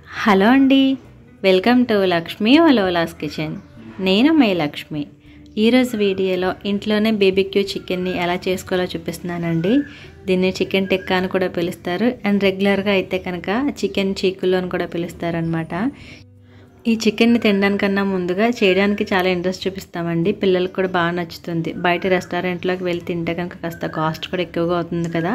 Hello అండి, welcome to Lakshmi వలోలాస్ kitchen. నేను మే లక్ష్మి. ఈరోజు వీడియోలో ఇంట్లోనే బేబీక్యూ చికెన్ని ఎలా చేసుకోవాలో చూపిస్తున్నానండి. దీన్ని చికెన్ టిక్కా అని కూడా పిలుస్తారు, అండ్ రెగ్యులర్గా అయితే కనుక చికెన్ చీకులు అని కూడా పిలుస్తారనమాట. ఈ చికెన్ని తినడానికన్నా ముందుగా చేయడానికి చాలా ఇంట్రెస్ట్ చూపిస్తామండి. పిల్లలకు కూడా బాగా నచ్చుతుంది. బయట రెస్టారెంట్లోకి వెళ్ళి తింటే కనుక కాస్త కాస్ట్ కూడా ఎక్కువగా అవుతుంది కదా,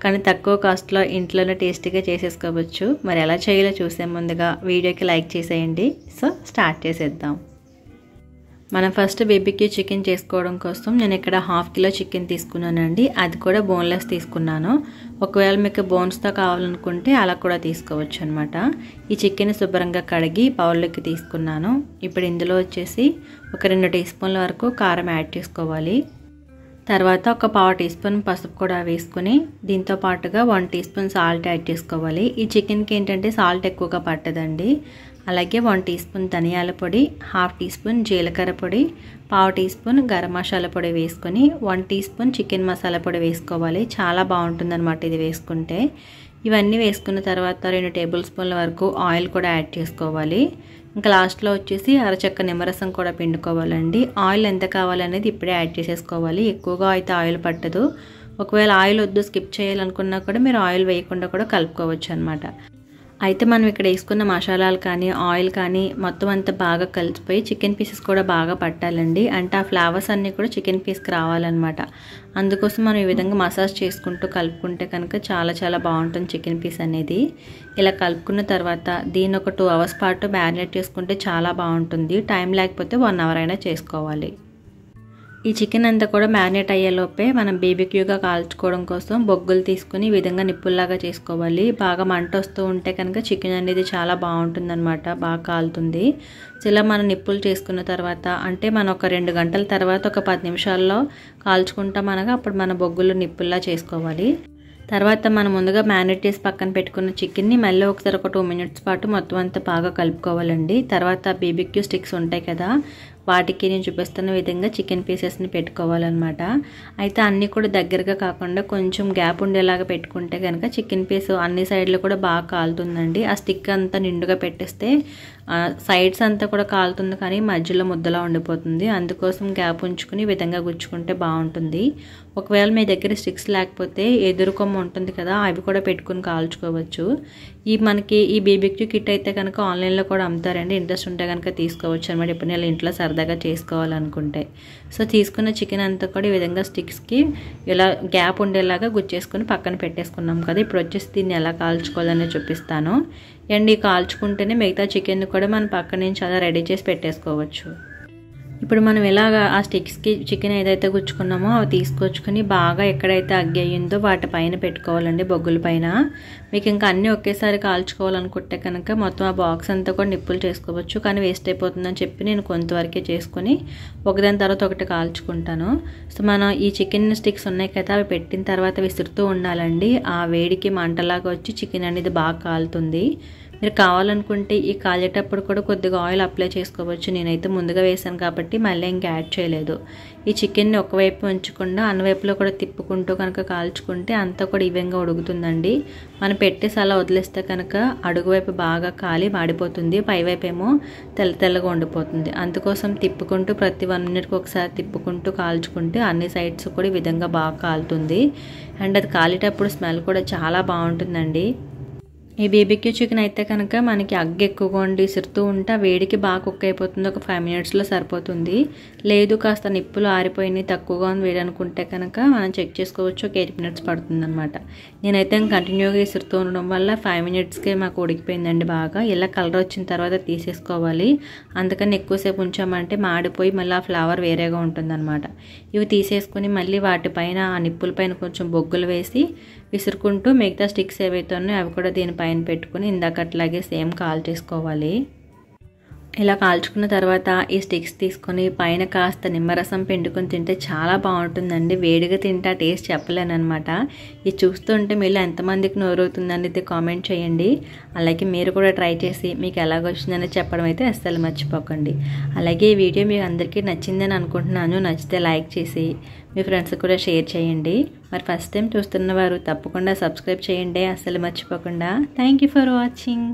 కానీ తక్కువ కాస్ట్లో ఇంట్లోనే టేస్టీగా చేసేసుకోవచ్చు. మరి ఎలా చేయాలో చూసే ముందుగా వీడియోకి లైక్ చేసేయండి. సో స్టార్ట్ చేసేద్దాం. మనం ఫస్ట్ బేబీక్యూ చికెన్ చేసుకోవడం కోసం నేను ఇక్కడ 1/2 కిలో చికెన్ తీసుకున్నానండి. అది కూడా బోన్లెస్ తీసుకున్నాను. ఒకవేళ మీకు బోన్స్తో కావాలనుకుంటే అలా కూడా తీసుకోవచ్చు అనమాట. ఈ చికెన్ శుభ్రంగా కడిగి బౌల్లోకి తీసుకున్నాను. ఇప్పుడు ఇందులో వచ్చేసి ఒక 2 టీ స్పూన్ల వరకు కారం యాడ్ చేసుకోవాలి. తర్వాత ఒక 1/2 టీ స్పూన్ పసుపు కూడా వేసుకుని దీంతో పాటుగా 1 టీ స్పూన్ సాల్ట్ యాడ్ చేసుకోవాలి. ఈ చికెన్కి ఏంటంటే సాల్ట్ ఎక్కువగా పట్టదండి. అలాగే 1 టీ స్పూన్ ధనియాల పొడి, 1/2 టీ స్పూన్ జీలకర్ర పొడి, 1/2 టీ స్పూన్ గరం మసాలా పొడి వేసుకొని 1 టీ స్పూన్ చికెన్ మసాలా పొడి వేసుకోవాలి. చాలా బాగుంటుంది అనమాట ఇది వేసుకుంటే. ఇవన్నీ వేసుకున్న తర్వాత 2 టేబుల్ స్పూన్ల వరకు ఆయిల్ కూడా యాడ్ చేసుకోవాలి. ఇంకా లాస్ట్లో వచ్చేసి అరచక్క నిమ్మరసం కూడా పిండుకోవాలండి. ఆయిల్ ఎంత కావాలనేది ఇప్పుడే యాడ్ చేసేసుకోవాలి. ఎక్కువగా అయితే ఆయిల్ పట్టదు. ఒకవేళ ఆయిల్ వద్దు స్కిప్ చేయాలనుకున్నా కూడా మీరు ఆయిల్ వేయకుండా కూడా కలుపుకోవచ్చు అనమాట. అయితే మనం ఇక్కడ వేసుకున్న మసాలాలు కానీ ఆయిల్ కానీ మొత్తం అంతా బాగా కలిసిపోయి చికెన్ పీసెస్ కూడా బాగా పట్టాలండి. అంటే ఆ ఫ్లేవర్స్ అన్నీ కూడా చికెన్ పీస్కి రావాలన్నమాట. అందుకోసం మనం ఈ విధంగా మసాజ్ చేసుకుంటూ కలుపుకుంటే కనుక చాలా బాగుంటుంది చికెన్ పీస్ అనేది. ఇలా కలుపుకున్న తర్వాత దీన్ని ఒక 2 అవర్స్ పాటు మ్యారినేట్ చేసుకుంటే చాలా బాగుంటుంది. టైం లేకపోతే 1 అవర్ అయినా చేసుకోవాలి. ఈ చికెన్ అంతా కూడా మ్యారినేట్ అయ్యేలోపే మనం బేబీక్యూగా కాల్చుకోవడం కోసం బొగ్గులు తీసుకుని ఈ విధంగా నిప్పుల్లాగా చేసుకోవాలి. బాగా మంట వస్తూ ఉంటే కనుక చికెన్ అనేది చాలా బాగుంటుందన్నమాట, బాగా కాలుతుంది. ఇలా మనం నిప్పులు చేసుకున్న తర్వాత అంటే మనం ఒక 2 గంటల తర్వాత ఒక 10 నిమిషాల్లో కాల్చుకుంటాం అనగా అప్పుడు మన బొగ్గులు నిప్పుల్లా చేసుకోవాలి. తర్వాత మనం ముందుగా మ్యారినేట్ చేసి పక్కన పెట్టుకున్న చికెన్ని మళ్ళీ ఒకసారి ఒక 2 మినిట్స్ పాటు మొత్తం అంతా బాగా కలుపుకోవాలండి. తర్వాత బేబీక్యూ స్టిక్స్ ఉంటాయి కదా, వాటికి నేను చూపిస్తున్న విధంగా చికెన్ పీసెస్ని పెట్టుకోవాలన్నమాట. అయితే అన్నీ కూడా దగ్గరగా కాకుండా కొంచెం గ్యాప్ ఉండేలాగా పెట్టుకుంటే కనుక చికెన్ పీస్ అన్ని సైడ్లు కూడా బాగా కాలుతుందండి. ఆ స్టిక్ అంతా నిండుగా పెట్టేస్తే సైడ్స్ అంతా కూడా కాలుతుంది, కానీ మధ్యలో ముద్దలా ఉండిపోతుంది. అందుకోసం గ్యాప్ ఉంచుకుని ఈ విధంగా గుచ్చుకుంటే బాగుంటుంది. ఒకవేళ మీ దగ్గర స్టిక్స్ లేకపోతే ఎదురు కొమ్మ ఉంటుంది కదా, అవి కూడా పెట్టుకుని కాల్చుకోవచ్చు. మనకి ఈ బేబీక్యూ కిట్ అయితే కనుక ఆన్లైన్లో కూడా అమ్ముతారండి. ఇంట్రెస్ట్ ఉంటే కనుక తీసుకోవచ్చు అనమాట. ఇప్పుడు నేను ఇంట్లో సరదాగా చేసుకోవాలనుకుంటే. సో తీసుకున్న చికెన్ అంతా కూడా ఈ విధంగా స్టిక్స్కి ఇలా గ్యాప్ ఉండేలాగా గుచ్చేసుకుని పక్కన పెట్టేసుకున్నాం కదా. ఇప్పుడు వచ్చేసి దీన్ని ఎలా కాల్చుకోవాలని చూపిస్తాను. అండ్ కాల్చుకుంటేనే మిగతా చికెన్ కూడా మనం పక్క నుంచి అలా రెడీ చేసి పెట్టేసుకోవచ్చు. ఇప్పుడు మనం ఇలాగా ఆ స్టిక్స్కి చికెన్ ఏదైతే గుచ్చుకున్నామో అవి తీసుకొచ్చుకొని బాగా ఎక్కడైతే అగ్గి అయ్యిందో వాటి పైన పెట్టుకోవాలండి, బొగ్గుల పైన. మీకు ఇంకా అన్నీ ఒకేసారి కాల్చుకోవాలనుకుంటే కనుక మొత్తం ఆ బాక్స్ అంతా కూడా నిప్పులు చేసుకోవచ్చు, కానీ వేస్ట్ అయిపోతుందని చెప్పి నేను కొంతవరకే చేసుకొని ఒకదాని తర్వాత ఒకటి కాల్చుకుంటాను. సో మనం ఈ చికెన్ స్టిక్స్ ఉన్నాయి కదా, అవి పెట్టిన తర్వాత విసురుతూ ఉండాలండి. ఆ వేడికి మంటలాగా వచ్చి చికెన్ అనేది బాగా కాలుతుంది. మీరు కావాలనుకుంటే ఈ కాలేటప్పుడు కూడా కొద్దిగా ఆయిల్ అప్లై చేసుకోవచ్చు. నేనైతే ముందుగా వేసాను కాబట్టి మళ్ళీ ఇంకా యాడ్ చేయలేదు. ఈ చికెన్ని ఒకవైపు ఉంచకుండా అన్నవైపులో కూడా తిప్పుకుంటూ కనుక కాల్చుకుంటే అంతా కూడా ఈవెన్గా ఉడుకుతుందండి. మనం పెట్టేసి అలా వదిలేస్తే కనుక అడుగువైపు బాగా కాలి మాడిపోతుంది, పైవైపు ఏమో తెల్లగా ఉండిపోతుంది. అందుకోసం తిప్పుకుంటూ ప్రతి 1 మినిట్కి ఒకసారి తిప్పుకుంటూ కాల్చుకుంటే అన్ని సైడ్స్ కూడా ఈ విధంగా బాగా కాలుతుంది. అండ్ అది కాలేటప్పుడు స్మెల్ కూడా చాలా బాగుంటుందండి. ఈ బేబీక్యూ చికెన్ అయితే కనుక మనకి అగ్గి ఎక్కువగా ఉండి సిరుతూ ఉంటే వేడికి బాగా కుక్ అయిపోతుంది. ఒక 5 మినిట్స్లో సరిపోతుంది. లేదు కాస్త నిప్పులు ఆరిపోయినాయి తక్కువగా ఉంది వేడి అనుకుంటే కనుక మనం చెక్ చేసుకోవచ్చు, ఒక 8 మినిట్స్ పడుతుంది అనమాట. నేనైతే కంటిన్యూగా విసురుతూ ఉండడం వల్ల 5 మినిట్స్కే మాకు ఉడికిపోయిందండి బాగా. ఇలా కలర్ వచ్చిన తర్వాత తీసేసుకోవాలి. అందుకని ఎక్కువసేపు ఉంచామంటే మాడిపోయి మళ్ళీ ఆ ఫ్లేవర్ వేరేగా ఉంటుందన్నమాట. ఇవి తీసేసుకుని మళ్ళీ వాటిపైన ఆ నిప్పుల పైన కొంచెం బొగ్గులు వేసి విసురుకుంటూ మిగతా స్టిక్స్ ఏవైతే ఉన్నాయో అవి కూడా దీనిపైన పెట్టుకుని ఇందాకట్లాగే సేమ్ కాల్చేసుకోవాలి. ఇలా కాల్చుకున్న తర్వాత ఈ స్టిక్స్ తీసుకొని పైన కాస్త నిమ్మరసం పిండుకొని తింటే చాలా బాగుంటుందండి. వేడిగా తింటే టేస్ట్ చెప్పలేనమాట. ఇది చూస్తుంటే మీరు ఎంతమందికి నోరవుతుందనేది కామెంట్ చేయండి. అలాగే మీరు కూడా ట్రై చేసి మీకు ఎలాగొచ్చిందని చెప్పడం అయితే అస్సలు మర్చిపోకండి. అలాగే ఈ వీడియో మీకు అందరికీ నచ్చిందని అనుకుంటున్నాను. నచ్చితే లైక్ చేసి మీ ఫ్రెండ్స్ కూడా షేర్ చేయండి. మరి ఫస్ట్ టైం చూస్తున్న వారు తప్పకుండా సబ్స్క్రైబ్ చేయండి, అస్సలు మర్చిపోకుండా. Thank you for watching.